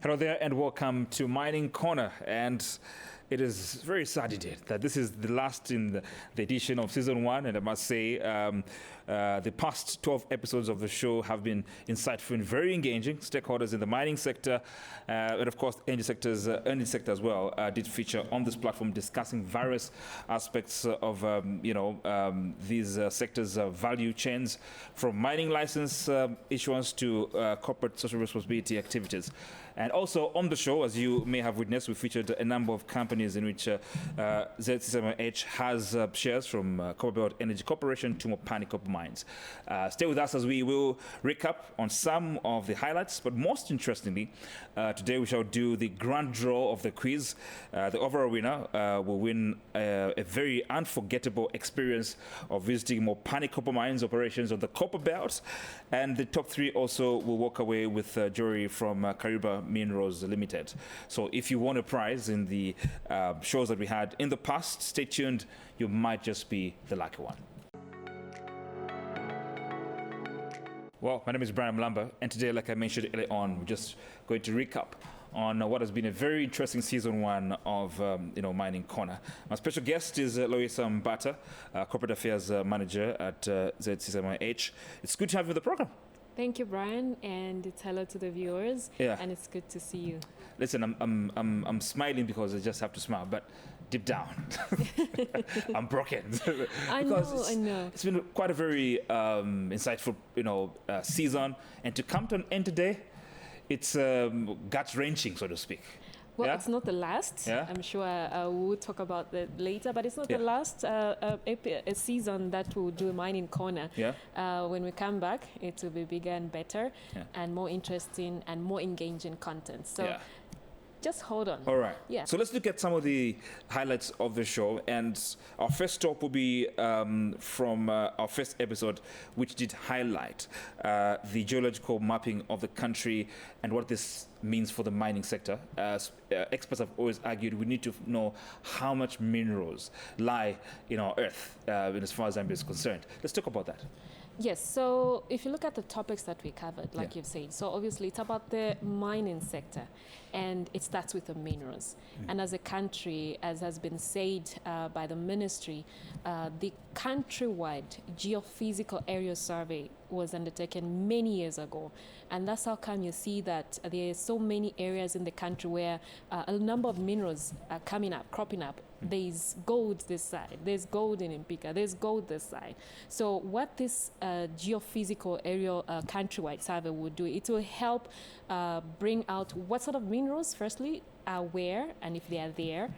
Hello there and welcome to Mining Corner. And it is very sad indeed that this is the last in the edition of season 1. And I must say, the past 12 episodes of the show have been insightful and very engaging. Stakeholders in the mining sector and of course energy sector as well did feature on this platform discussing various aspects of these sectors' value chains, from mining license issuance to corporate social responsibility activities. And also on the show, as you may have witnessed, we featured a number of companies in which Z7H has shares, from Copperbelt Energy Corporation to Mopani Copper Mines. Stay with us as we will recap on some of the highlights, but most interestingly, today we shall do the grand draw of the quiz. The overall winner will win a very unforgettable experience of visiting Mopani Copper Mines operations on the Copperbelt, and the top 3 also will walk away with jewelry from Kariba Minerals Limited. So if you want a prize in the shows that we had in the past, stay tuned. You might just be the lucky one. Well, my name is Brian Mlamba, and today, like I mentioned earlier on, we're just going to recap on what has been a very interesting season 1 of Mining Corner. My special guest is Loisa Mbata, Corporate Affairs Manager at Z7H. It's good to have you on the program. Thank you, Brian, and it's hello to the viewers. Yeah. And it's good to see you. Listen, I'm smiling because I just have to smile, but deep down, I'm broken. I know. It's been quite a very insightful, season, and to come to an end today, it's gut-wrenching, so to speak. Well, yeah? It's not the last. Yeah? I'm sure we'll talk about that later, but it's not the last season that we'll do Mining Corner. Yeah. When we come back, it will be bigger and better and more interesting and more engaging content. So just hold on. All right. Yeah. So let's look at some of the highlights of the show. And our first stop will be from our first episode, which did highlight the geological mapping of the country and what this means for the mining sector. As experts have always argued, we need to know how much minerals lie in our earth as far as Zambia is concerned. Let's talk about that. Yes, so if you look at the topics that we covered, like you've said, so obviously it's about the mining sector, and it starts with the minerals. And as a country, as has been said by the ministry, the countrywide geophysical area survey was undertaken many years ago. And that's how come you see that there are so many areas in the country where a number of minerals are cropping up. There's gold this side, there's gold in Impika, there's gold this side. So what this geophysical area countrywide survey would do, it will help bring out what sort of minerals, firstly, are where, and if they are there.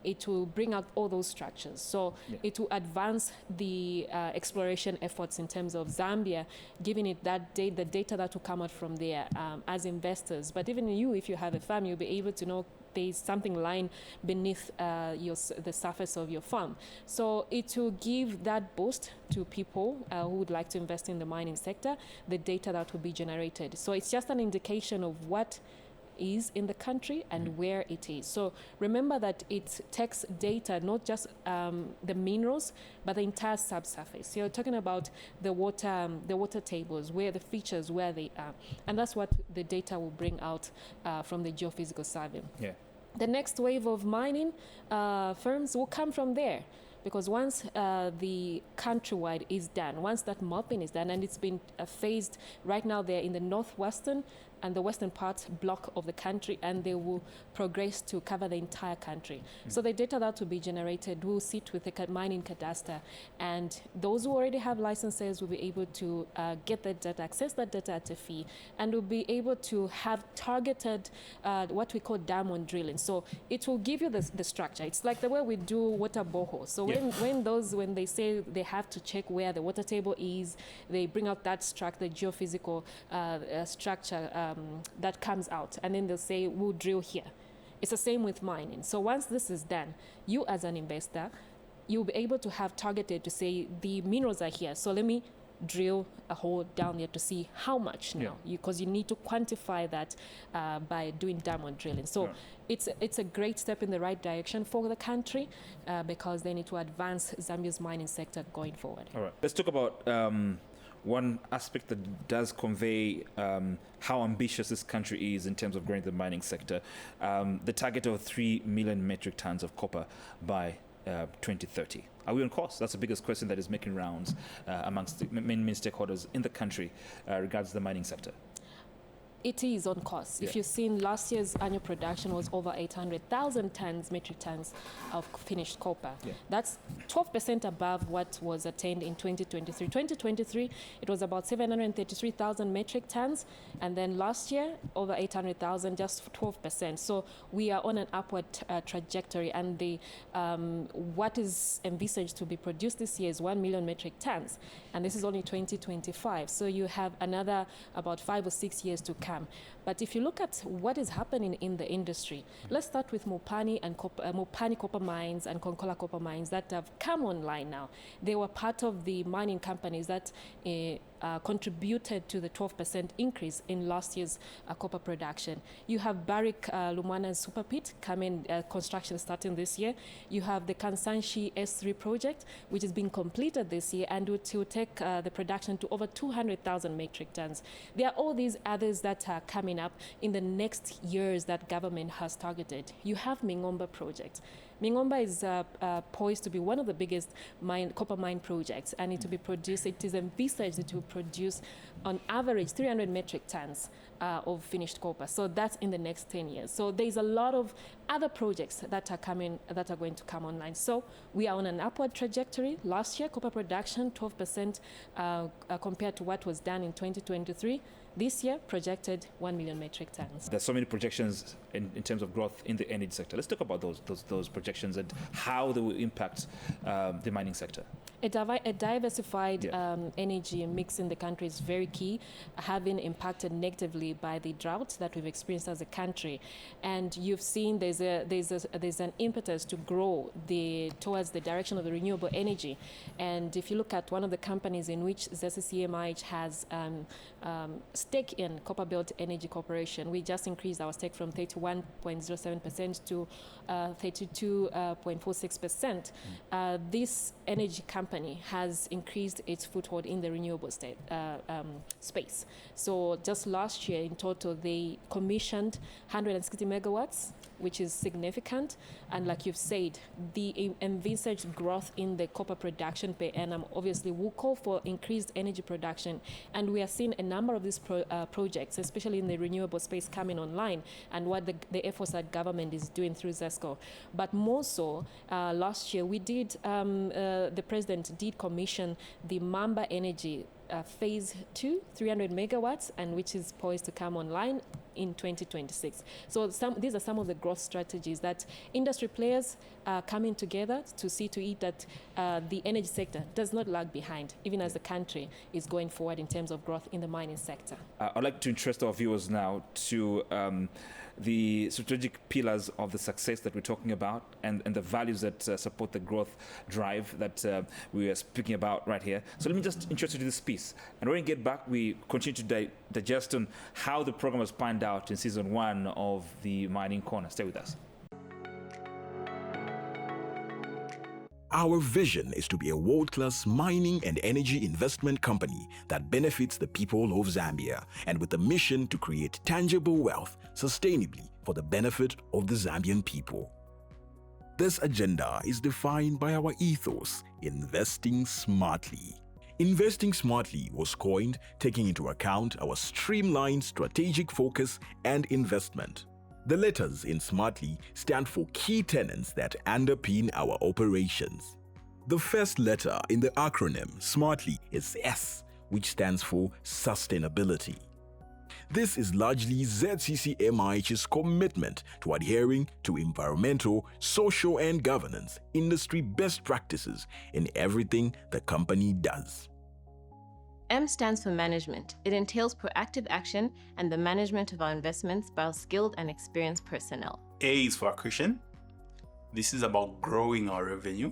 It will bring out all those structures. So it will advance the exploration efforts in terms of Zambia, giving it that the data that will come out from there as investors. But even you, if you have a farm, you'll be able to know there's something lying beneath the surface of your farm. So it will give that boost to people who would like to invest in the mining sector, the data that will be generated. So it's just an indication of what is in the country and where it is. So remember that it takes data, not just the minerals, but the entire subsurface. So you're talking about the water tables, where the features, where they are. And that's what the data will bring out from the geophysical survey. Yeah. The next wave of mining firms will come from there. Because once the countrywide is done, once that mapping is done, and it's been phased, right now they're in the northwestern and the western part block of the country, and they will progress to cover the entire country. So the data that will be generated will sit with the mining cadastre, and those who already have licenses will be able to get that data, access that data at a fee, and will be able to have targeted what we call diamond drilling. So it will give you the structure. It's like the way we do water boreholes. So when they say they have to check where the water table is, they bring out that structure, the geophysical structure that comes out, and then they'll say, we'll drill here. It's the same with mining. So once this is done, you as an investor, you'll be able to have targeted to say the minerals are here. So let me drill a hole down there to see how much now, because you need to quantify that by doing diamond drilling. So it's a great step in the right direction for the country because then it will advance Zambia's mining sector going forward. All right. Let's talk about one aspect that does convey how ambitious this country is in terms of growing the mining sector, the target of 3 million metric tons of copper by 2030. Are we on course? That's the biggest question that is making rounds amongst the main stakeholders in the country regards the mining sector. It is on course. Yeah. If you've seen last year's annual production was over 800,000 metric tons of finished copper. Yeah. That's 12% above what was attained in 2023. 2023, it was about 733,000 metric tons, and then last year, over 800,000, just 12%. So we are on an upward trajectory, and the what is envisaged to be produced this year is 1 million metric tons, and this is only 2025. So you have another about 5 or 6 years to come. But if you look at what is happening in the industry, let's start with Mopani and Mopani copper mines and Konkola copper mines that have come online now. They were part of the mining companies that contributed to the 12% increase in last year's copper production. You have Barrick Lumwana Super Pit coming, construction starting this year. You have the Kansanshi S3 project, which is being completed this year and will take the production to over 200,000 metric tons. There are all these others that are coming up in the next years that government has targeted. You have Mingomba project. Mingomba is poised to be one of the biggest copper mine projects, and it is envisaged to produce on average 300 metric tons of finished copper. So that's in the next 10 years. So there's a lot of other projects that are going to come online. So we are on an upward trajectory. Last year, copper production 12% compared to what was done in 2023. This year, projected 1 million metric tons. There's so many projections in terms of growth in the energy sector. Let's talk about those projections and how they will impact the mining sector. A diversified energy mix in the country is very key, having impacted negatively by the drought that we've experienced as a country. And you've seen there's an impetus to grow towards the direction of the renewable energy. And if you look at one of the companies in which ZCCMIH has stake in Copperbelt Energy Corporation, we just increased our stake from 31.07% to 32.46%. This energy company has increased its foothold in the renewable space. So just last year in total, they commissioned 160 megawatts, which is significant. And like you've said, the envisaged growth in the copper production per annum obviously will call for increased energy production. And we are seeing a number of these projects, especially in the renewable space, coming online, and what the efforts that government is doing through ZESCO. But more so, last year we did, the president did commission the Mamba Energy phase 2, 300 megawatts, and which is poised to come online in 2026. So these are some of the growth strategies that industry players are coming together to see to it that the energy sector does not lag behind, even as the country is going forward in terms of growth in the mining sector. I'd like to interest our viewers now to the strategic pillars of the success that we're talking about and the values that support the growth drive that we are speaking about right here. So let me just introduce you to this piece. And when we get back, we continue to digest on how the program has panned out in season 1 of the Mining Corner. Stay with us. Our vision is to be a world-class mining and energy investment company that benefits the people of Zambia, and with a mission to create tangible wealth sustainably for the benefit of the Zambian people. This agenda is defined by our ethos, investing smartly. Investing smartly was coined taking into account our streamlined strategic focus and investment. The letters in Smartly stand for key tenets that underpin our operations. The first letter in the acronym Smartly is S, which stands for sustainability. This is largely ZCCMIH's commitment to adhering to environmental, social, and governance industry best practices in everything the company does. M stands for management. It entails proactive action and the management of our investments by our skilled and experienced personnel. A is for accretion. This is about growing our revenue,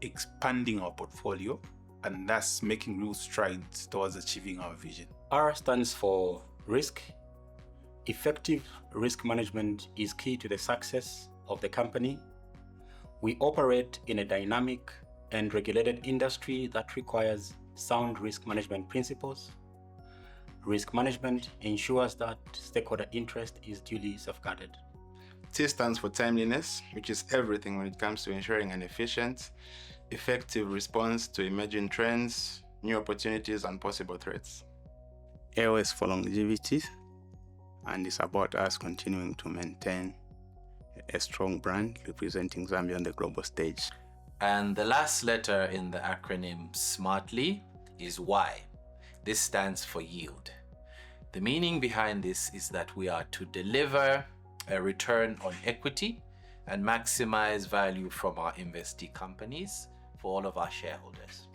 expanding our portfolio, and thus making real strides towards achieving our vision. R stands for risk. Effective risk management is key to the success of the company. We operate in a dynamic and regulated industry that requires sound risk management principles. Risk management ensures that stakeholder interest is duly safeguarded. T stands for timeliness, which is everything when it comes to ensuring an efficient, effective response to emerging trends, new opportunities, and possible threats. L is for longevity, and it's about us continuing to maintain a strong brand representing Zambia on the global stage. And the last letter in the acronym SMARTLY is Y. This stands for yield. The meaning behind this is that we are to deliver a return on equity and maximize value from our investee companies for all of our shareholders.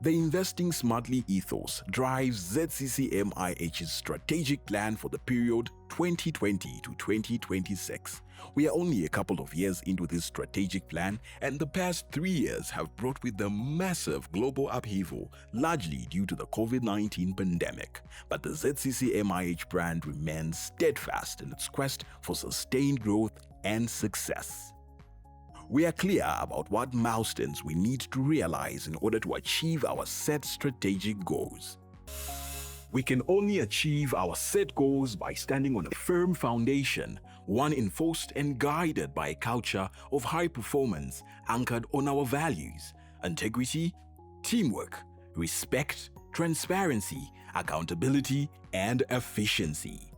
The Investing Smartly ethos drives ZCCMIH's strategic plan for the period 2020 to 2026. We are only a couple of years into this strategic plan, and the past 3 years have brought with them massive global upheaval, largely due to the COVID-19 pandemic. But the ZCCMIH brand remains steadfast in its quest for sustained growth and success. We are clear about what milestones we need to realize in order to achieve our set strategic goals. We can only achieve our set goals by standing on a firm foundation, one enforced and guided by a culture of high performance anchored on our values: integrity, teamwork, respect, transparency, accountability, and efficiency.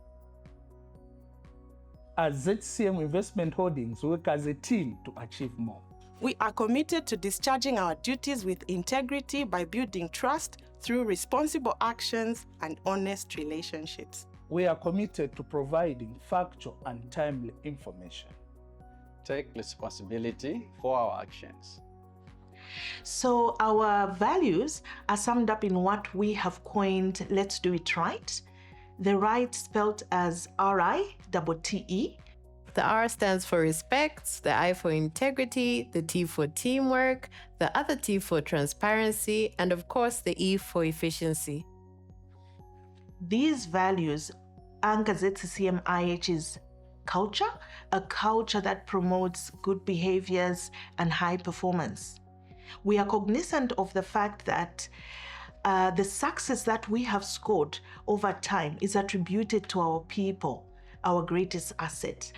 As ZCM Investment Holdings, we work as a team to achieve more. We are committed to discharging our duties with integrity by building trust through responsible actions and honest relationships. We are committed to providing factual and timely information. Take responsibility for our actions. So our values are summed up in what we have coined "Let's Do It Right." The right spelled as RITE. The R stands for respect, the I for integrity, the T for teamwork, the other T for transparency, and of course the E for efficiency. These values anchor ZCCMIH's culture, a culture that promotes good behaviors and high performance. We are cognizant of the fact that the success that we have scored over time is attributed to our people, our greatest asset.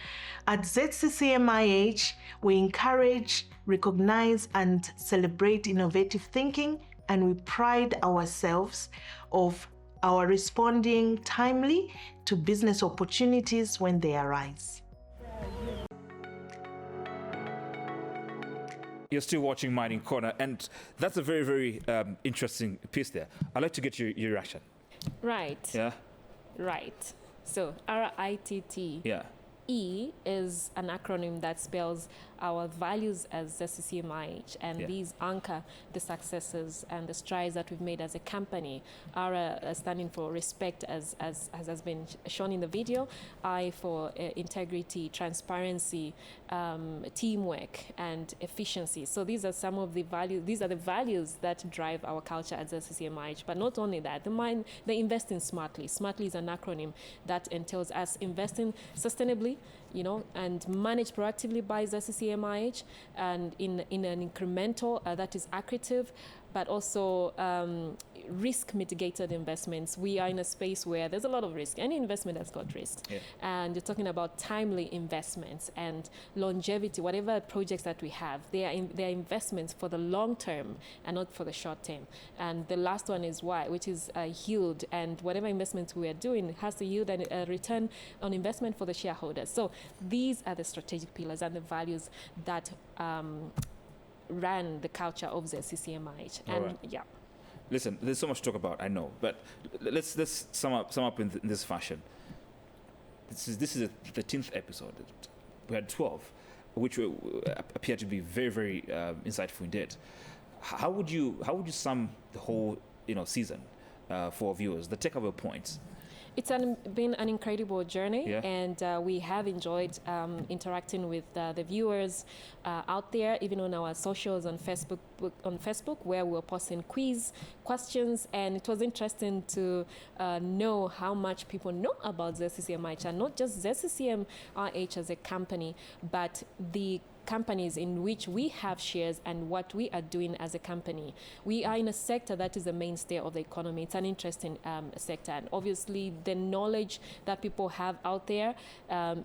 At ZCCMIH, we encourage, recognize, and celebrate innovative thinking, and we pride ourselves of our responding timely to business opportunities when they arise. You're still watching Mining Corner, and that's a very, very interesting piece there. I'd like to get your reaction. Right. Yeah? Right. So RITT. Yeah. E is an acronym that spells our values as ZCCMIH, and these anchor the successes and the strides that we've made as a company. R standing for respect, as has been shown in the video. I for integrity, transparency, teamwork, and efficiency. So these are some of the values. These are the values that drive our culture at ZCCMIH. But not only that, the investing smartly. Smartly is an acronym that entails us investing sustainably, and managed proactively by ZCCMIH, and in an incremental that is accretive, but also risk mitigated investments. We are in a space where there's a lot of risk. Any investment has got risk. Yeah. And you're talking about timely investments and longevity. Whatever projects that we have, they are investments for the long term and not for the short term. And the last one is Y, which is yield. And whatever investments we are doing has to yield a return on investment for the shareholders. So these are the strategic pillars and the values that ran the culture of the ZCCMIH. And yeah. Listen, there's so much to talk about, I know, but let's sum up in this fashion. This is the 13th episode. We had 12, which appear to be very, very insightful indeed. How would you sum the whole season for viewers? The takeaway points. It's been an incredible journey, and we have enjoyed interacting with the viewers out there, even on our socials on Facebook, where we were posting questions, and it was interesting to know how much people know about ZCCMIH, and not just ZCCMIH as a company, but the companies in which we have shares and what we are doing as a company. We are in a sector that is the mainstay of the economy. It's an interesting sector, and obviously the knowledge that people have out there,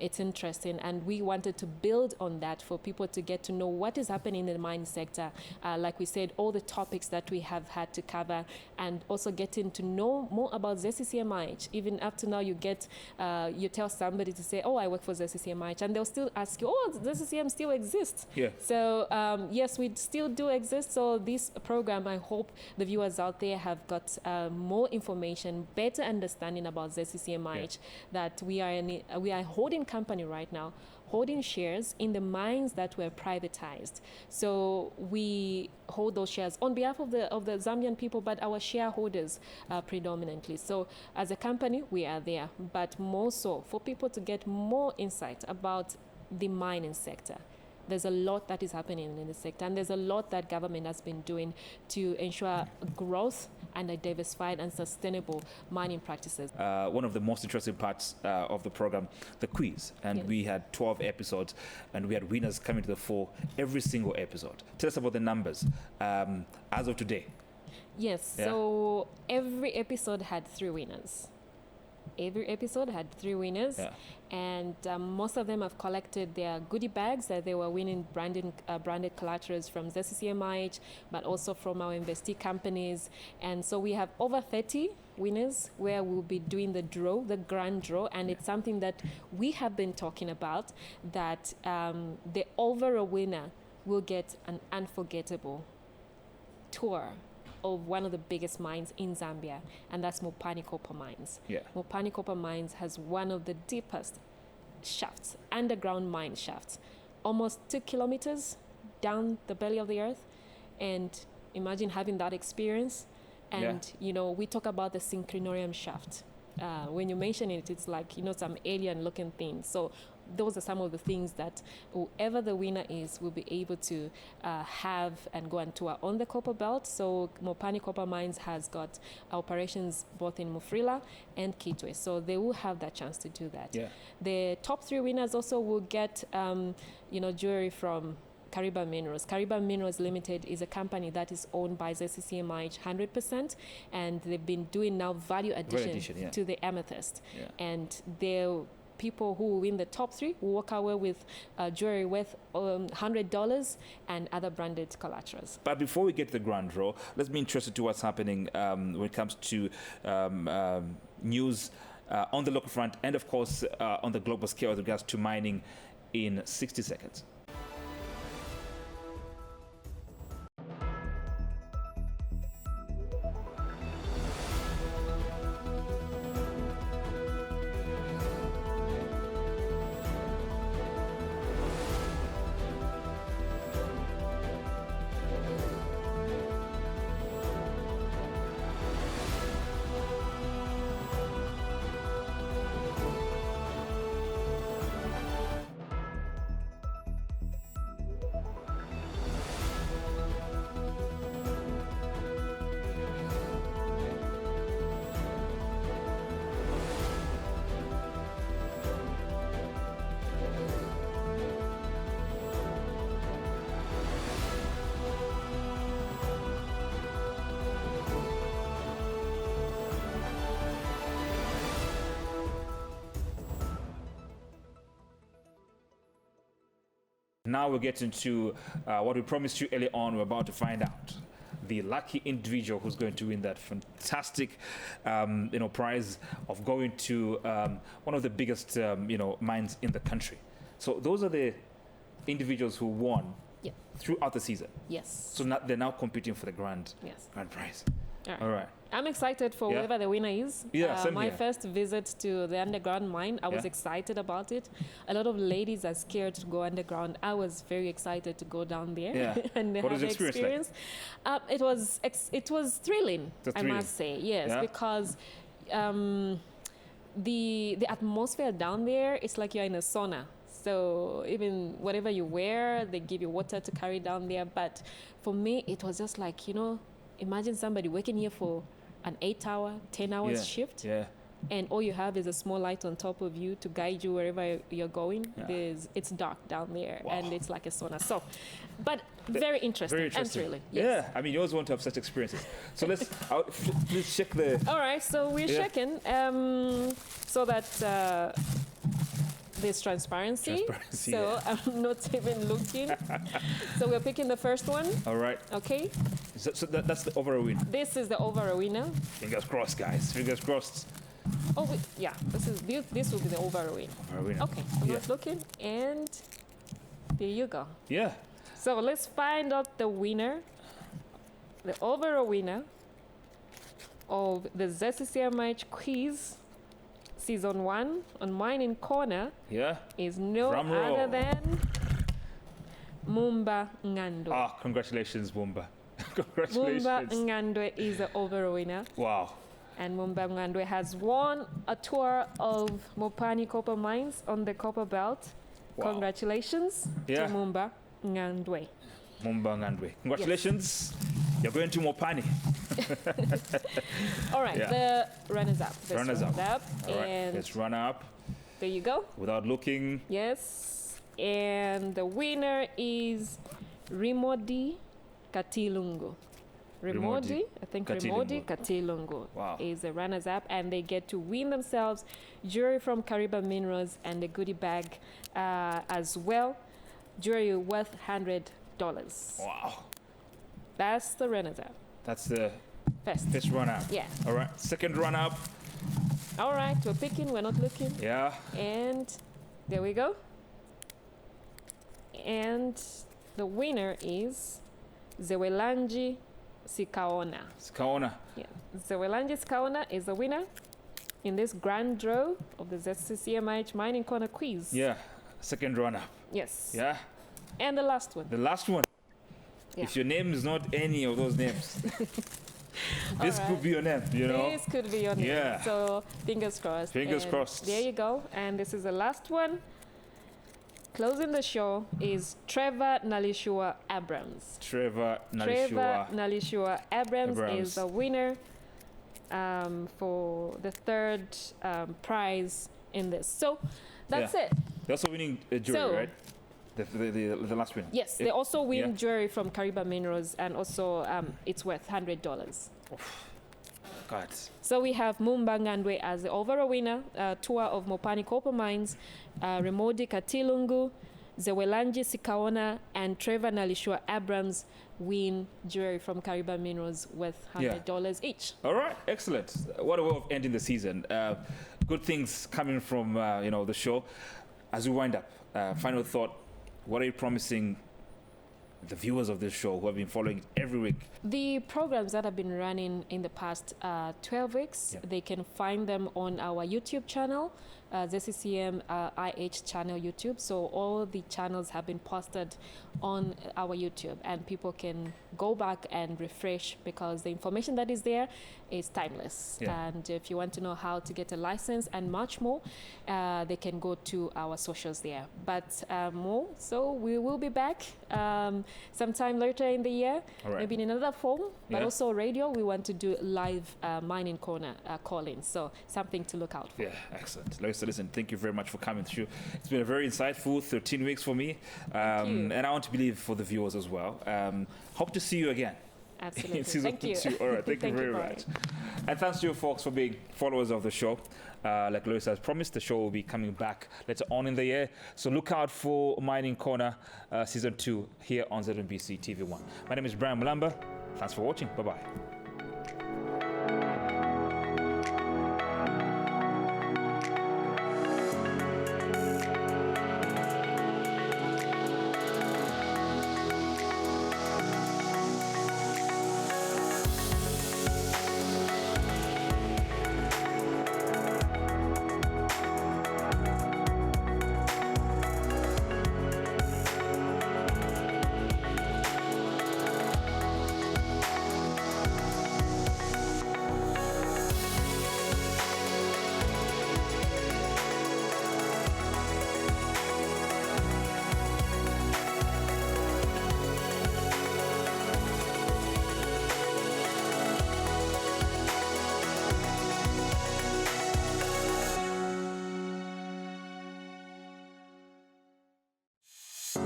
it's interesting, and we wanted to build on that for people to get to know what is happening in the mining sector. Like we said, all the topics that we have had to cover, and also getting to know more about ZCCMIH. Even up to now, you tell somebody to say, oh, I work for ZCCMIH, and they'll still ask you, oh, ZCCM still exists. Yeah. So yes, we still do exist. So this program, I hope the viewers out there have got more information, better understanding about ZCCMIH, that we are holding company right now, holding shares in the mines that were privatized. So we hold those shares on behalf of the Zambian people, but our shareholders predominantly. So as a company, we are there, but more so for people to get more insight about the mining sector. There's a lot that is happening in the sector, and there's a lot that government has been doing to ensure growth and a diversified and sustainable mining practices. One of the most interesting parts of the program, the quiz, and we had 12 episodes, and we had winners coming to the fore every single episode. Tell us about the numbers as of today. Yes, so every episode had 3 winners. Every episode had 3 winners, and most of them have collected their goodie bags that they were winning branded collaterals from ZCCMIH, but also from our investee companies. And so we have over 30 winners where we'll be doing the grand draw, and it's something that we have been talking about, that the overall winner will get an unforgettable tour of one of the biggest mines in Zambia, and that's Mopani Copper Mines. Mopani Copper Mines has one of the deepest shafts, underground mine shafts, almost 2 kilometers down the belly of the earth. And imagine having that experience. And, we talk about the Synchronorium shaft. When you mention it, it's like, some alien looking thing. So those are some of the things that whoever the winner is will be able to have and go and tour on the copper belt. So Mopani Copper Mines has got operations both in Mufrila and Kitwe. So they will have that chance to do that. The top 3 winners also will get, jewelry from Kariba Minerals. Kariba Minerals Limited is a company that is owned by ZCCMIH 100%, and they've been doing now value addition to the amethyst. And they'll people who win the top 3 will walk away with jewelry worth $100 and other branded collaterals. But before we get to the grand draw, let's be interested to what's happening when it comes to news on the local front and, of course, on the global scale with regards to mining in 60 seconds. Now we're getting to what we promised you early on. We're about to find out the lucky individual who's going to win that fantastic, prize of going to one of the biggest, mines in the country. So those are the individuals who won throughout the season. Yes. So now they're now competing for the grand prize. All right. I'm excited for whoever the winner is. My first visit to the underground mine, I was excited about it. A lot of ladies are scared to go underground. I was very excited to go down there and what have the experience. Like? It was thrilling, I must say. Yes, because the atmosphere down there, it's like you're in a sauna. So even whatever you wear, they give you water to carry down there. But for me, it was just like, imagine somebody working here for an 8-hour, 10 hours shift. and all you have is a small light on top of you to guide you wherever you're going. It's dark down there, and it's like a sauna. So, but very interesting. Very interesting. And thrilling. Yeah, I mean, you always want to have such experiences. So let's check the. All right, so we're checking so that there's transparency. So I'm not even looking. So we're picking the first one. All right. Okay. So that's the overall winner. This is the overall winner. Fingers crossed, guys. Fingers crossed. Oh, this will be the overall winner. Overall winner. Okay, I'm not looking, and there you go. Yeah. So let's find out the winner, the overall winner of the ZCCMH quiz season 1 on Mining Corner. Is no other than Mumba Ngandwe. Congratulations, Mumba. Congratulations. Mumba Ngandwe is the overall winner. Wow. And Mumba Ngandwe has won a tour of Mopani copper mines on the copper belt. Wow. Congratulations to Mumba Ngandwe. Mumba Ngandwe. Congratulations. You're going to Mopani. All right, the runners-up. Runners-up. All right, let's run up. There you go. Without looking. Yes. And the winner is Rimodi Katilungu. Rimodi Katilungu is the runners-up, and they get to win themselves jewelry from Kariba Minerals and a goodie bag as well. Jewelry worth $100. Wow. That's the runners-up. That's the first runner-up. Yeah. All right. Second runner-up. All right. We're picking. We're not looking. Yeah. And there we go. And the winner is Zewelanji Sikaona. Sikaona. Yeah. Zewelanji Sikaona is the winner in this grand draw of the ZCCMH Mining Corner quiz. Yeah. Second runner-up. Yes. Yeah. And the last one. The last one. Yeah. If your name is not any of those names, this could be your name, you know? This could be your name. Yeah. So fingers crossed. Fingers crossed. There you go. And this is the last one. Closing the show is Trevor Nalishua Abrams. Trevor Nalishua Abrams is the winner for the third prize in this. So that's it. They're also winning a jewelry, right? The last win. Yes, they also win jewelry from Kariba Minerals, and also it's worth $100. God. So we have Mumba Ngandwe as the overall winner, tour of Mopani copper mines, Remodi Katilungu, Zewelanji Sikaona, and Trevor Nalishua Abrams win jewelry from Kariba Minerals worth $100 each. All right, excellent. What a way of ending the season. Good things coming from the show. As we wind up, final thought. What are you promising the viewers of this show who have been following it every week? The programs that have been running in the past 12 weeks, they can find them on our YouTube channel, ZCCM IH channel YouTube. So all the channels have been posted on our YouTube, and people can go back and refresh because the information that is there is timeless. And if you want to know how to get a license and much more, they can go to our socials there. But more, so we will be back sometime later in the year, maybe in another form, but also radio. We want to do live Mining Corner call-in, so something to look out for. Yeah, excellent. Listen, thank you very much for coming through. It's been a very insightful 13 weeks for me, and I want to believe for the viewers as well. Hope to see you again. Absolutely. In season Thank you. 2. All right, thank you very much. And thanks to you folks for being followers of the show. Like Lois has promised, the show will be coming back later on in the year. So look out for Mining Corner season 2 here on ZNBC TV1. My name is Brian Mulamba. Thanks for watching. Bye-bye.